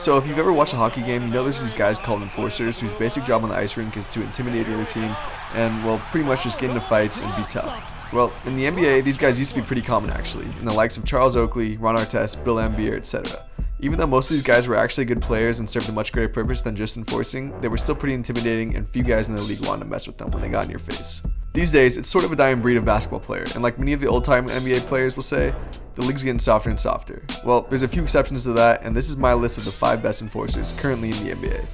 So if you've ever watched a hockey game, you know there's these guys called enforcers whose basic job on the ice rink is to intimidate the other team and, well, pretty much just get into fights and be tough. Well, in the NBA, these guys used to be pretty common actually, in the likes of Charles Oakley, Ron Artest, Bill Laimbeer, etc. Even though most of these guys were actually good players and served a much greater purpose than just enforcing, they were still pretty intimidating and few guys in the league wanted to mess with them when they got in your face. These days, it's sort of a dying breed of basketball player, and like many of the old-time NBA players will say, the league's getting softer and softer. Well, there's a few exceptions to that, and this is my list of the 5 best enforcers currently in the NBA.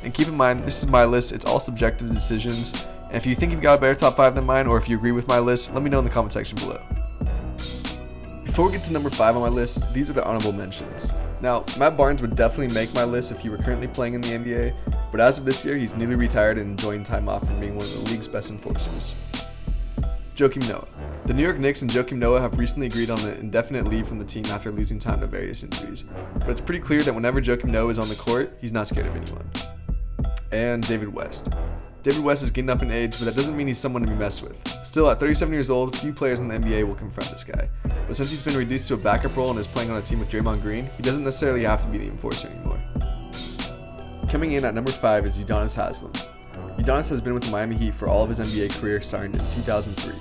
And keep in mind, this is my list, it's all subjective decisions, and if you think you've got a better top 5 than mine, or if you agree with my list, let me know in the comment section below. Before we get to number 5 on my list, these are the honorable mentions. Now, Matt Barnes would definitely make my list if he were currently playing in the NBA, but as of this year, he's newly retired and enjoying time off from being one of the league's best enforcers. Joakim Noah. The New York Knicks and Joakim Noah have recently agreed on an indefinite leave from the team after losing time to various injuries, but it's pretty clear that whenever Joakim Noah is on the court, he's not scared of anyone. And David West. David West is getting up in age, but that doesn't mean he's someone to be messed with. Still, at 37 years old, few players in the NBA will confront this guy. But since he's been reduced to a backup role and is playing on a team with Draymond Green, he doesn't necessarily have to be the enforcer anymore. Coming in at number 5 is Udonis Haslem. Udonis has been with the Miami Heat for all of his NBA career starting in 2003.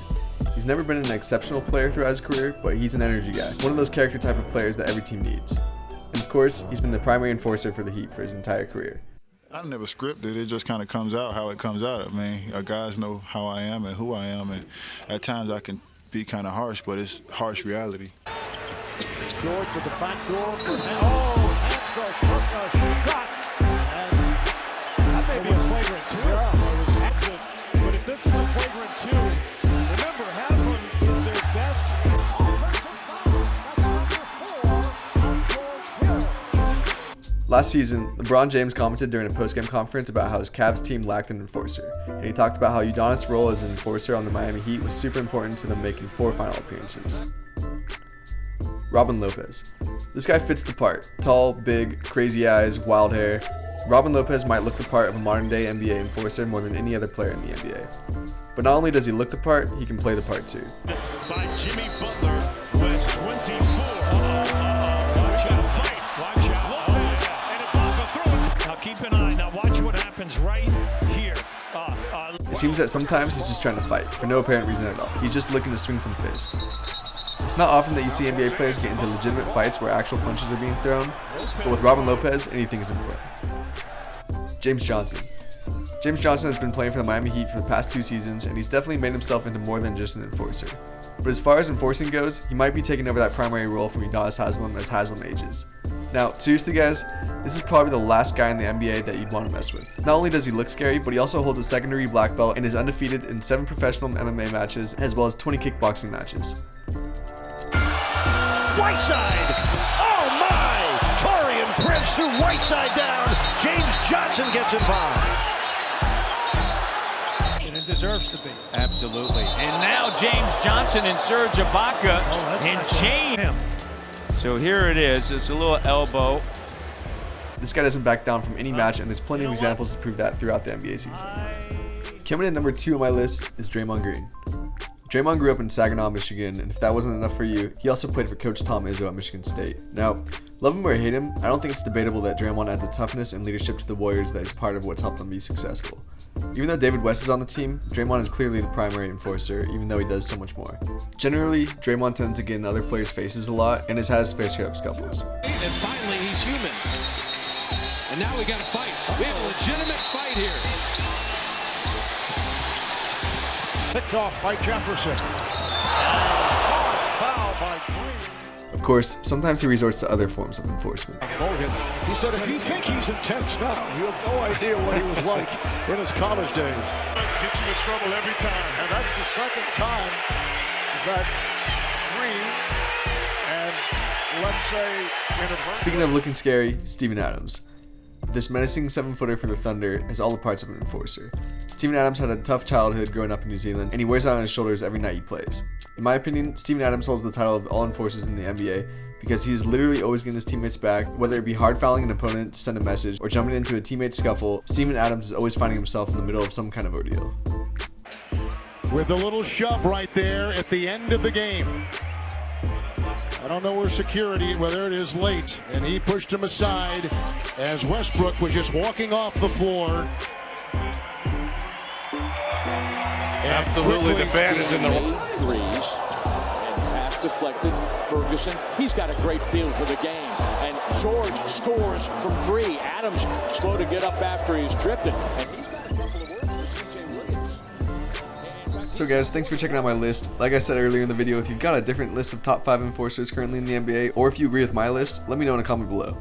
He's never been an exceptional player throughout his career, but he's an energy guy, one of those character type of players that every team needs. And of course, he's been the primary enforcer for the Heat for his entire career. I never scripted it, just kind of comes out how it comes out. I mean, guys know how I am and who I am, and at times I can be kind of harsh, but it's harsh reality. George with the back door for shot. And that may be a flagrant 2. Yeah, it was exit. But if this is a flagrant 2, remember Haslem is their best offensive foul. That's number 4 on George Hill. Last season, LeBron James commented during a post-game conference about how his Cavs team lacked an enforcer, and he talked about how Udonis' role as an enforcer on the Miami Heat was super important to them making 4 final appearances. Robin Lopez. This guy fits the part. Tall, big, crazy eyes, wild hair. Robin Lopez might look the part of a modern-day NBA enforcer more than any other player in the NBA. But not only does he look the part, he can play the part too. By Jimmy Butler, who has 24. Watch out, fight. Watch out, Lopez. And Ibaka through it. Now keep an eye. Now watch what happens right here. It seems that sometimes he's just trying to fight, for no apparent reason at all. He's just looking to swing some fists. It's not often that you see NBA players get into legitimate fights where actual punches are being thrown, but with Robin Lopez, anything is in play. James Johnson. James Johnson has been playing for the Miami Heat for the past 2 seasons, and he's definitely made himself into more than just an enforcer. But as far as enforcing goes, he might be taking over that primary role from Udonis Haslem as Haslem ages. Now, seriously guys, this is probably the last guy in the NBA that you'd want to mess with. Not only does he look scary, but he also holds a secondary black belt and is undefeated in 7 professional MMA matches, as well as 20 kickboxing matches. Whiteside. Oh my! Torian Prince threw Whiteside down. James Johnson gets involved. And it deserves to be. Absolutely. And now James Johnson and Serge Ibaka and chain. So here it is. It's a little elbow. This guy doesn't back down from any match, and there's plenty of examples to prove that throughout the NBA season. Coming in number 2 on my list is Draymond Green. Draymond grew up in Saginaw, Michigan, and if that wasn't enough for you, he also played for Coach Tom Izzo at Michigan State. Now, love him or hate him, I don't think it's debatable that Draymond adds a toughness and leadership to the Warriors that is part of what's helped them be successful. Even though David West is on the team, Draymond is clearly the primary enforcer, even though he does so much more. Generally, Draymond tends to get in other players' faces a lot, and has had his fair share of scuffles. And finally, he's human. And now we got a fight. We have a legitimate fight here. Picked off by Jefferson. Foul by Green. Of course, sometimes he resorts to other forms of enforcement. He said, if you think he's intense now, you have no idea what he was like in his college days. Get you in trouble every time. And that's the second time that Green and, let's say, inadvertently. Speaking of looking scary, Steven Adams. This menacing 7-footer for the Thunder has all the parts of an enforcer. Steven Adams had a tough childhood growing up in New Zealand, and he wears it on his shoulders every night he plays. In my opinion, Steven Adams holds the title of all enforcers in the NBA because he is literally always getting his teammates back, whether it be hard fouling an opponent to send a message or jumping into a teammate scuffle. Steven Adams is always finding himself in the middle of some kind of ordeal. With a little shove right there at the end of the game. I don't know where security, whether it is late, and he pushed him aside as Westbrook was just walking off the floor. Absolutely, the fan is in the made threes and pass deflected. Ferguson, he's got a great feel for the game. And George scores from three. Adams slow to get up after he's tripped it. And he's got a couple of words for C.J. Williams. So guys, thanks for checking out my list. Like I said earlier in the video, if you've got a different list of top 5 enforcers currently in the NBA, or if you agree with my list, let me know in a comment below.